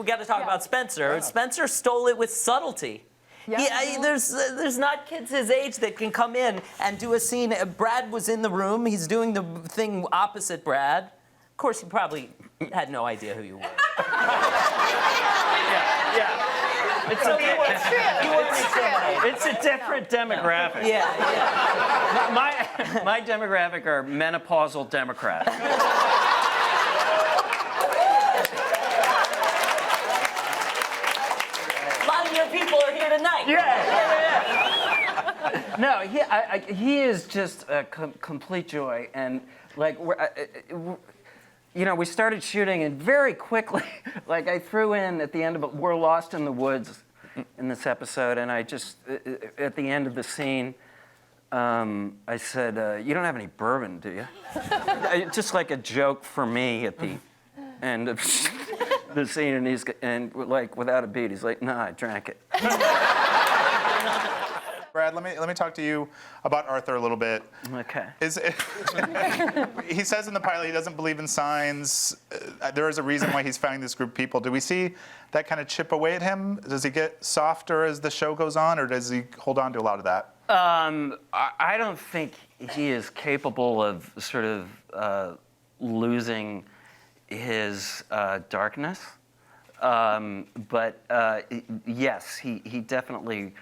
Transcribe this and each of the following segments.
got to talk about Spencer. Yeah. Spencer stole it with subtlety. Yeah, there's not kids his age that can come in and do a scene. Brad was in the room. He's doing the thing opposite Brad. Of course, he probably had no idea who you were. Yeah. It's okay. It's a different demographic. Yeah. My demographic are menopausal Democrats. People are here tonight. Yeah. No, he is just a complete joy, and like we started shooting, and very quickly, like I threw in at the end of it, "We're lost in the woods," in this episode, and I just at the end of the scene, I said, "You don't have any bourbon, do you?" Just like a joke for me at the end of the scene, and like without a beat, he's like, "Nah, I drank it." Brad, let me talk to you about Arthur a little bit. Okay. He says in the pilot he doesn't believe in signs. There is a reason why he's finding this group of people. Do we see that kind of chip away at him? Does he get softer as the show goes on, or does he hold on to a lot of that? I don't think he is capable of sort of losing his darkness, but yes, he definitely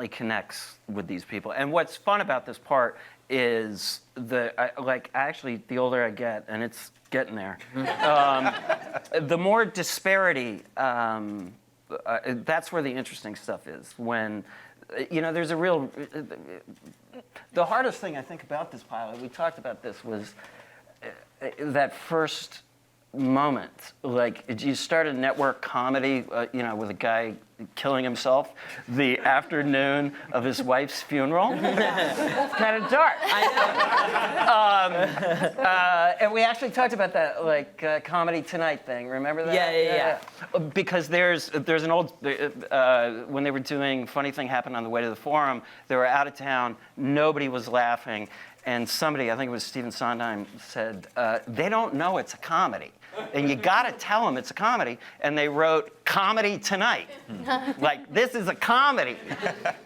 connects with these people. And what's fun about this part is the older I get, and it's getting there, the more disparity. That's where the interesting stuff is. When there's a real. The hardest thing I think about this pilot, we talked about this, was that first moment. Like, you start a network comedy, with a guy killing himself the afternoon of his wife's funeral. It's kind of dark. And we actually talked about that, Comedy Tonight thing. Remember that? Yeah. Because there's an old, when they were doing Funny Thing Happened on the Way to the Forum, they were out of town, nobody was laughing, and somebody, I think it was Stephen Sondheim, said, they don't know it's a comedy. And you got to tell them it's a comedy. And they wrote Comedy Tonight. Like, this is a comedy.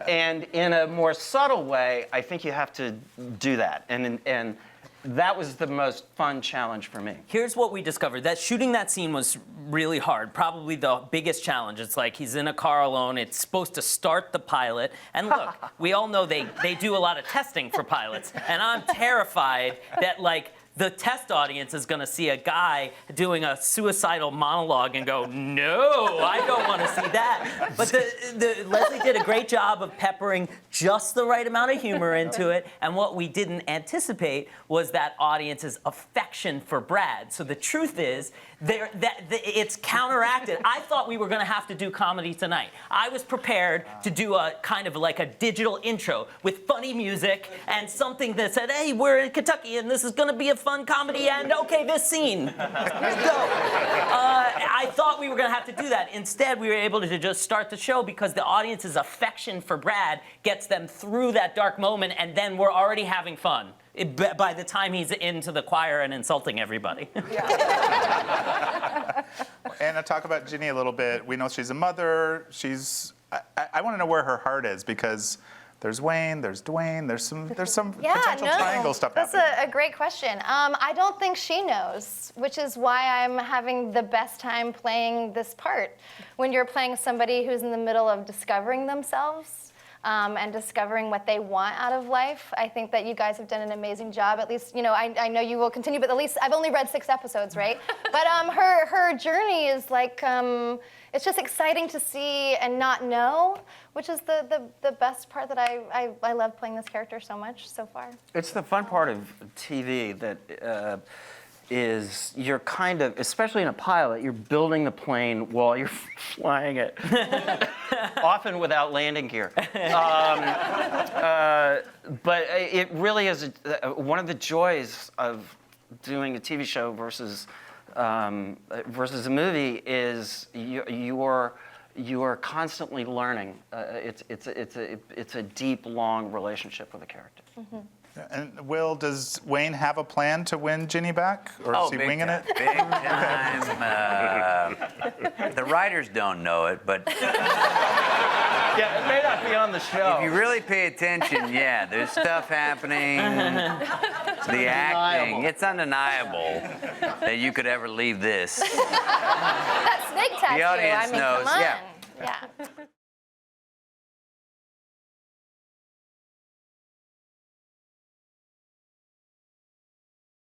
And in a more subtle way, I think you have to do that. And that was the most fun challenge for me. Here's what we discovered. That shooting that scene was really hard. Probably the biggest challenge. It's like he's in a car alone. It's supposed to start the pilot. And look, we all know they do a lot of testing for pilots. And I'm terrified that, the test audience is going to see a guy doing a suicidal monologue and go, "No, I don't want to see that." But Leslie did a great job of peppering just the right amount of humor into it. And what we didn't anticipate was that audience's affection for Brad. So the truth is, it's counteracted. I thought we were going to have to do Comedy Tonight. I was prepared to do a kind of like a digital intro with funny music and something that said, "Hey, we're in Kentucky and this is going to be a fun comedy, and okay, this scene, go." I thought we were going to have to do that. Instead, we were able to just start the show because the audience's affection for Brad gets them through that dark moment, and then we're already having fun by the time he's into the choir and insulting everybody. Anna, talk about Ginny a little bit. We know she's a mother. I want to know where her heart is, because there's Wayne, there's Dwayne, there's some potential triangle stuff happening. That's a great question. I don't think she knows, which is why I'm having the best time playing this part. When you're playing somebody who's in the middle of discovering themselves, and discovering what they want out of life, I think that you guys have done an amazing job. At least, I know you will continue, but at least I've only read 6 episodes, right? But her journey is like, it's just exciting to see and not know, which is the best part that I love playing this character so much so far. It's the fun part of TV that is you're kind of, especially in a pilot, you're building the plane while you're flying it, often without landing gear. But it really is one of the joys of doing a TV show versus a movie is you are constantly learning. It's a deep, long relationship with a character. Mm-hmm. And Will, does Wayne have a plan to win Ginny back, or is he big winging time. it? Big time. The writers don't know it, but Yeah, it may not be on the show. if you really pay attention, yeah, there's stuff happening. The acting, it's undeniable that you could ever leave this. That snake tattoo. audience I mean, knows, come on. yeah. Yeah.